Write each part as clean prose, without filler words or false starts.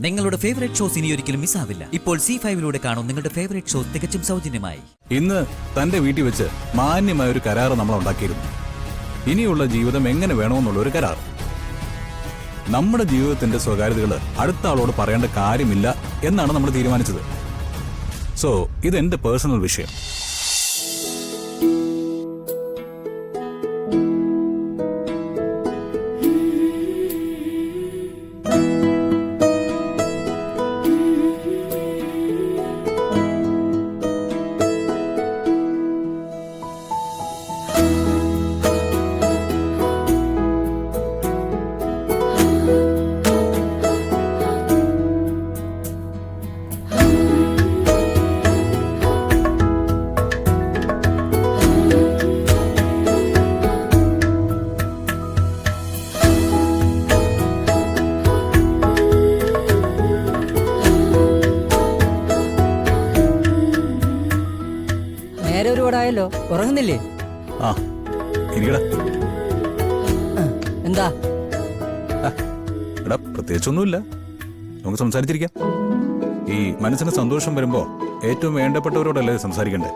നിങ്ങളുടെ favourite shows ഇനി ഒരിക്കലും മിസ്സാവില്ല. ഇപ്പോൾ C5 കാണും നിങ്ങളുടെ ഫേവറേറ്റ് ഷോസ് തികച്ചും സൗജന്യമായി. ഇന്ന് തന്റെ വീട്ടിൽ വെച്ച് മാന്യമായ ഒരു കരാർ നമ്മൾ ഉണ്ടാക്കിയിരുന്നു. ഇനിയുള്ള ജീവിതം എങ്ങനെ വേണമെന്നുള്ള ഒരു കരാർ. നമ്മുടെ ജീവിതത്തിന്റെ സ്വകാര്യതകൾ അടുത്ത ആളോട് പറയേണ്ട കാര്യമില്ല എന്നാണ് നമ്മൾ തീരുമാനിച്ചത്. സോ ഇത് എന്റെ പേഴ്സണൽ വിഷയം. ഒരുപാടായല്ലോ, ഉറങ്ങുന്നില്ലേ? ആ ഇരിക്കടാ. എന്താ? എടാ പ്രത്യേകിച്ചൊന്നുമില്ല, നമുക്ക് സംസാരിച്ചിരിക്കാം. ഈ മനസ്സിന് സന്തോഷം വരുമ്പോ ഏറ്റവും വേണ്ടപ്പെട്ടവരോടല്ലേ സംസാരിക്കണ്ടേ?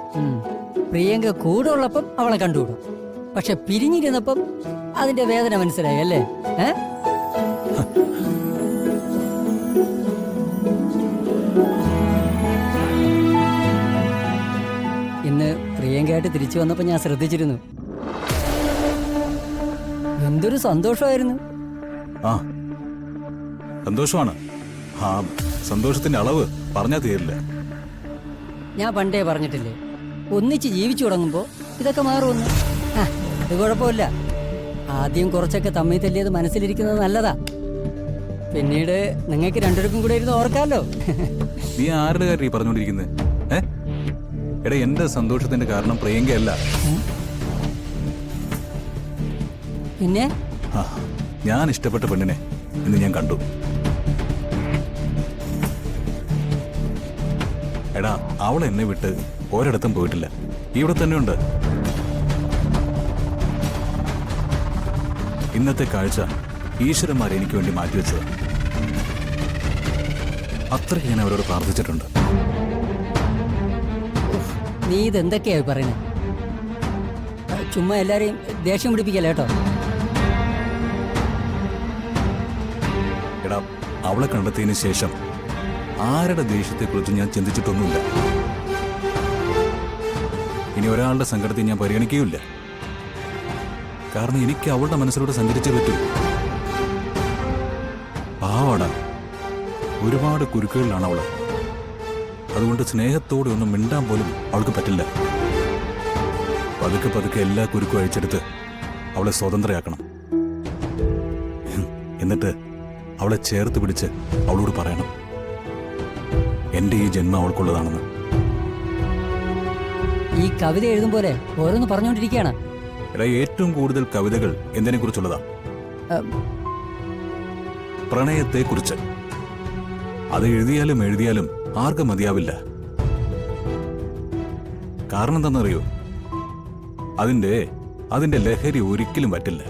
പ്രിയങ്ക കൂടെ ഉള്ളപ്പം അവളെ കണ്ടുകൂടും, പക്ഷെ പിരിഞ്ഞിരുന്നപ്പം അതിന്റെ വേദന മനസ്സിലായി അല്ലേ? ഇന്ന് പ്രിയങ്കയായിട്ട് തിരിച്ചു വന്നപ്പോ ഞാൻ ശ്രദ്ധിച്ചിരുന്നു. എന്തൊരു സന്തോഷമായിരുന്നു. ആ സന്തോഷമാണ്. ആ സന്തോഷത്തിന്റെ അളവ് പറഞ്ഞാ തീരില്ല. ഞാൻ പണ്ടേ പറഞ്ഞിട്ടില്ലേ, ഒന്നിച്ച് ജീവിച്ചു തുടങ്ങുമ്പോ ഇതൊക്കെ മാറുമെന്ന്. അത് കുഴപ്പമില്ല. ആദ്യം കുറച്ചൊക്കെ തമ്മി തല്ലിയത് മനസ്സിലിരിക്കുന്നത് നല്ലതാ. പിന്നീട് നിങ്ങൾക്ക് രണ്ടുപേർക്കും കൂടെ ഇരുന്ന് ഓർക്കാമല്ലോ. നീ ആരുടെ കാര്യം ഈ പറഞ്ഞോണ്ടിരിക്കുന്നത്? എടാ എന്റെ സന്തോഷത്തിന്റെ കാരണം പ്രിയങ്കയല്ല. പിന്നെ ഞാൻ ഇഷ്ടപ്പെട്ട പെണ്ണിനെ ഇന്ന് ഞാൻ കണ്ടു. എടാ അവൾ എന്നെ വിട്ട് ഒരിടത്തും പോയിട്ടില്ല, ഇവിടെ തന്നെയുണ്ട്. ഇന്നത്തെ കാഴ്ച ഈശ്വരന്മാരെ എനിക്ക് വേണ്ടി മാറ്റിവെച്ചത്. അത്രയ്ക്ക് ഞാൻ അവരോട് പ്രാർത്ഥിച്ചിട്ടുണ്ട്. നീ ഇതെന്തൊക്കെയായി പറയുന്നത്? ചുമ്മാ എല്ലാരെയും ദേഷ്യം പിടിപ്പിക്കല്ലേ കേട്ടോ. എടാ അവളെ കണ്ടെത്തിയതിനു ശേഷം ആരുടെ ദേഷ്യത്തെക്കുറിച്ച് ഞാൻ ചിന്തിച്ചിട്ടൊന്നുമില്ല. ഇനി ഒരാളുടെ സങ്കടത്തെ ഞാൻ പരിഗണിക്കുകയില്ല. കാരണം എനിക്ക് അവളുടെ മനസ്സിലൂടെ സഞ്ചരിച്ചേ പറ്റൂ. പാവടാ, ഒരുപാട് കുരുക്കുകളിലാണ് അവള്. അതുകൊണ്ട് സ്നേഹത്തോടെ ഒന്നും മിണ്ടാൻ പോലും അവൾക്ക് പറ്റില്ല. പതുക്കെ പതുക്കെ എല്ലാ കുരുക്കും അഴിച്ചെടുത്ത് അവളെ സ്വതന്ത്രയാക്കണം. എന്നിട്ട് അവളെ ചേർത്ത് പിടിച്ച് അവളോട് പറയണം, എന്റെ ഈ ജന്മം അവൾക്കുള്ളതാണെന്ന്. ഈ കവിത എഴുതും പോലെ ഓരോന്ന് പറഞ്ഞുകൊണ്ടിരിക്കുകയാണ്. എടാ ഏറ്റവും കൂടുതൽ കവിതകൾ എന്തിനെ കുറിച്ചുള്ളതാ? പ്രണയത്തെ കുറിച്ച്. അത് എഴുതിയാലും ആർക്കും മതിയാവില്ല. കാരണം എന്താണെന്നറിയോ? അതിന്റെ ലഹരി ഒരിക്കലും പറ്റില്ല.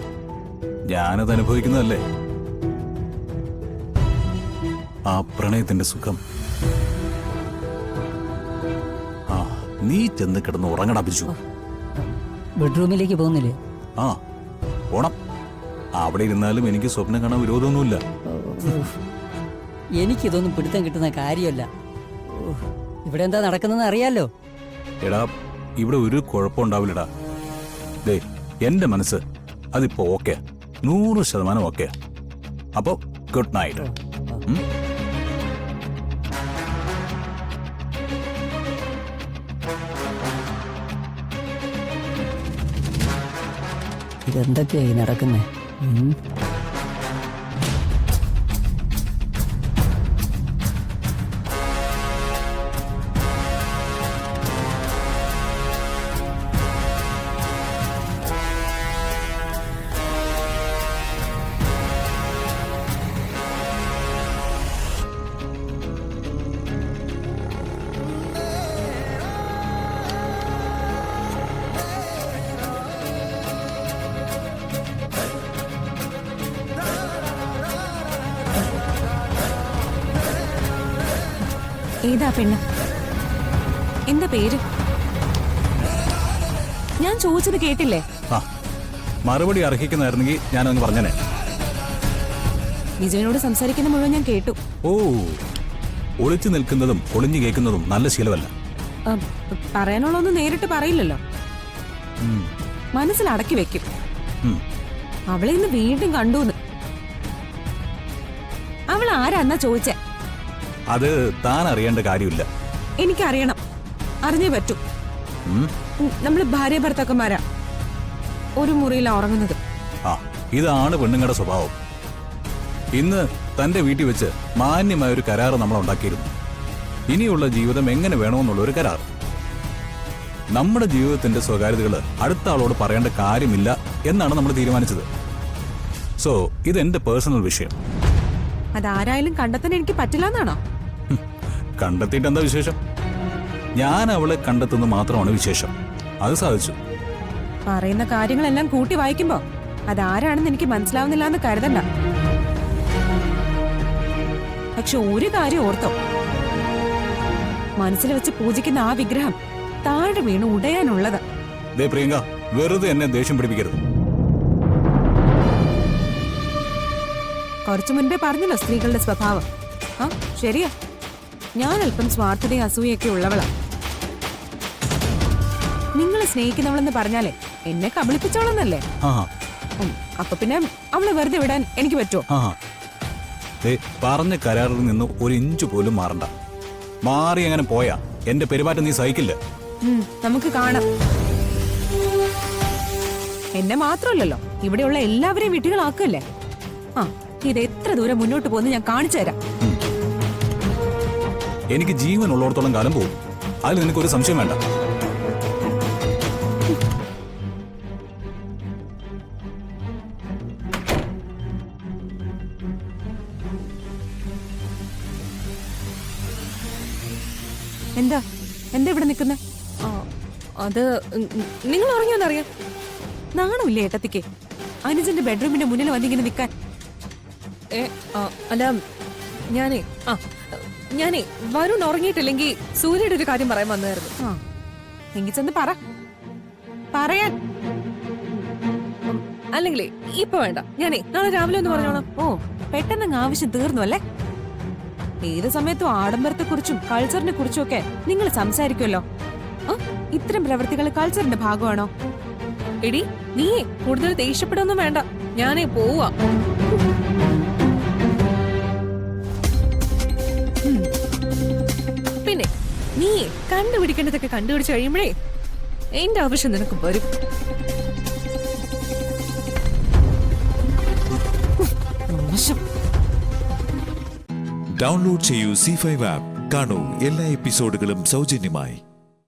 ഞാനത് അനുഭവിക്കുന്നതല്ലേ, ആ പ്രണയത്തിന്റെ സുഖം. ആ നീ ചെന്ന് കിടന്ന് ഉറങ്ങടാ പിച്ചു. ബെഡ്റൂമിലേക്ക് പോകുന്നില്ലേ? ആ പോണം. അവിടെ ഇരുന്നാലും എനിക്ക് സ്വപ്നം കാണാൻ വിരോധമൊന്നുമില്ല. എനിക്കിതൊന്നും പിടുത്തം കിട്ടുന്ന കാര്യമല്ല. ഇവിടെ എന്താ നടക്കുന്നതെന്ന് അറിയാലോ. എടാ ഇവിടെ ഒരു കുഴപ്പമുണ്ടാവില്ലടാ. ദേ എന്റെ മനസ്സ് അതിപ്പോ ഓക്കെ, 100% ഓക്കെ. അപ്പോ ഗുഡ് നൈറ്റ്. ഇതെന്തൊക്കെയായി നടക്കുന്നേ? ഏതാ പെണ്ണ്? എന്താ പേര്? ഞാൻ ചോദിച്ചത് കേട്ടില്ലേ? ആ മറുപടി അർഹിക്കുന്നതായിരുന്നെങ്കിൽ ഞാനൊന്ന് പറഞ്ഞനെ. വിജയനോട് സംസാരിക്കുന്ന മുഴുവൻ ഞാൻ കേട്ടു. ഓ, ഒളിച്ചു നിൽക്കുന്നതും ഒളിഞ്ഞു കേൾക്കുന്നതും നല്ല ശീലമല്ല. പറയാനുള്ളൊന്നും നേരിട്ട് പറയില്ലല്ലോ, ഉം, മനസ്സിൽ അടക്കി വെക്കും. ഉം. അവളെ ഇന്ന് വീണ്ടും കണ്ടൂന്ന്. അവൾ ആരാന്നാ ചോദിച്ചേ? അത് താൻ അറിയേണ്ട കാര്യമില്ല. എനിക്കറിയണം, അറിഞ്ഞേ പറ്റൂ. ഉം. നമ്മള് ഭാര്യ ഭർത്താക്കന്മാരാ, ഒരു മുറിയിലാ ഉറങ്ങുന്നത്. ആ, ഇതാണ് പെണ്ണുങ്ങളുടെ സ്വഭാവം. ഇന്ന് തന്റെ വീട്ടിൽ വെച്ച് മാന്യമായ ഒരു കരാറ് നമ്മൾ ഉണ്ടാക്കിയിരുന്നു. ഇനിയുള്ള ജീവിതം എങ്ങനെ വേണമെന്നുള്ള ഒരു കരാർ. നമ്മുടെ ജീവിതത്തിന്റെ സ്വകാര്യതകൾ അടുത്ത ആളോട് പറയേണ്ട കാര്യമില്ല എന്നാണ് നമ്മൾ തീരുമാനിച്ചത്. സോ ഇതെന്റെ പേഴ്സണൽ വിഷയം. അതാരായാലും കണ്ടെത്താൻ എനിക്ക് പറ്റില്ല എന്നാണോ? കണ്ടെത്തിയിട്ട് എന്താ വിശേഷം? ഞാൻ അവളെ കണ്ടെത്തുന്നത് മാത്രമാണ് വിശേഷം. അത് സാധിച്ചു. പറയുന്ന കാര്യങ്ങളെല്ലാം കൂട്ടി വായിക്കുമ്പോ അതാരാണെന്ന് എനിക്ക് മനസ്സിലാവുന്നില്ല എന്ന് കരുതണ്ട. പക്ഷെ ഒരു കാര്യം ഓർത്തോ, മനസ്സിൽ വെച്ച് പൂജിക്കുന്ന ആ വിഗ്രഹം താഴെ വീണ് ഉടയാനുള്ളത്. ദേ പ്രിയങ്ക, വെറുതെ എന്നെ ദേഷ്യം പിടിപ്പിക്കരുത്. കുറച്ചു മുൻപേ പറഞ്ഞല്ലോ സ്ത്രീകളുടെ സ്വഭാവം. ആ ശരിയാ, ഞാൻ അല്പം സ്വാർത്ഥതയും അസൂയൊക്കെ ഉള്ളവളാ. നിങ്ങളെ സ്നേഹിക്കുന്നവളെന്ന് പറഞ്ഞാലേ എന്നെ കബളിപ്പിച്ചോളന്നല്ലേ? ആ അപ്പൊ പിന്നെ അവളെ വെറുതെ വിടാൻ എനിക്ക് പറ്റുമോ? ആ ദേ, പറഞ്ഞ കരാറിൽ നിന്ന് ഒരു ഇഞ്ച് പോലും മാറണ്ട. മാറി അങ്ങനെ പോയാ എന്റെ പെരുമാറ്റം നീ സഹിക്കില്ല. നമുക്ക് കാണാം. എന്നെ മാത്രമല്ലല്ലോ, ഇവിടെയുള്ള എല്ലാവരെയും വിട്ടുകളാക്കല്ലേ? ആ, ഇത് എത്ര ദൂരം മുന്നോട്ട് പോകുന്ന ഞാൻ കാണിച്ചു തരാം. എനിക്ക് ജീവൻ ഉള്ളിടത്തോളം കാലം പോകും. അതിൽ നിനക്കൊരു സംശയം വേണ്ട. എന്താ എന്താ ഇവിടെ നിൽക്കുന്നേ? അത് നിങ്ങൾ ഉറങ്ങിയോന്നറിയാം. നാണമില്ലേ ഏട്ടത്തിക്ക് അനുജന്റെ ബെഡ്റൂമിന്റെ മുന്നിൽ വന്നിങ്ങനെ നിൽക്കാൻ? അല്ല, ഞാനേ വരുൺ ഉറങ്ങിയിട്ടില്ലെങ്കിൽ സൂര്യയുടെ ഒരു കാര്യം പറയാൻ വന്നായിരുന്നു. ആ, എങ്കിൽ ചെന്ന് പറയാൻ. അല്ലെങ്കിലേ ഇപ്പൊ വേണ്ട, നാളെ രാവിലെ ഒന്ന് പറഞ്ഞോളാം. ഓ, പെട്ടെന്ന് ആവശ്യം തീർന്നു അല്ലേ? ഏത് സമയത്തും ആഡംബരത്തെ കുറിച്ചും കൾച്ചറിനെ കുറിച്ചും ഒക്കെ നിങ്ങൾ സംസാരിക്കുമല്ലോ. ഇത്തരം പ്രവൃത്തികൾ കൾച്ചറിന്റെ ഭാഗമാണോ? എടി, നീയേ കൂടുതൽ ദേഷ്യപ്പെടൊന്നും വേണ്ട, ഞാനേ പോവാ. പിന്നെ നീയേ കണ്ടുപിടിക്കേണ്ടതൊക്കെ കണ്ടുപിടിച്ച് കഴിയുമ്പോഴേ എന്റെ ആവശ്യം നിനക്ക് വരും. ഡൗൺലോഡ് ചെയ്യൂ C5 ആപ്പ്. കാണൂ എല്ലാ എപ്പിസോഡുകളും സൗജന്യമായി.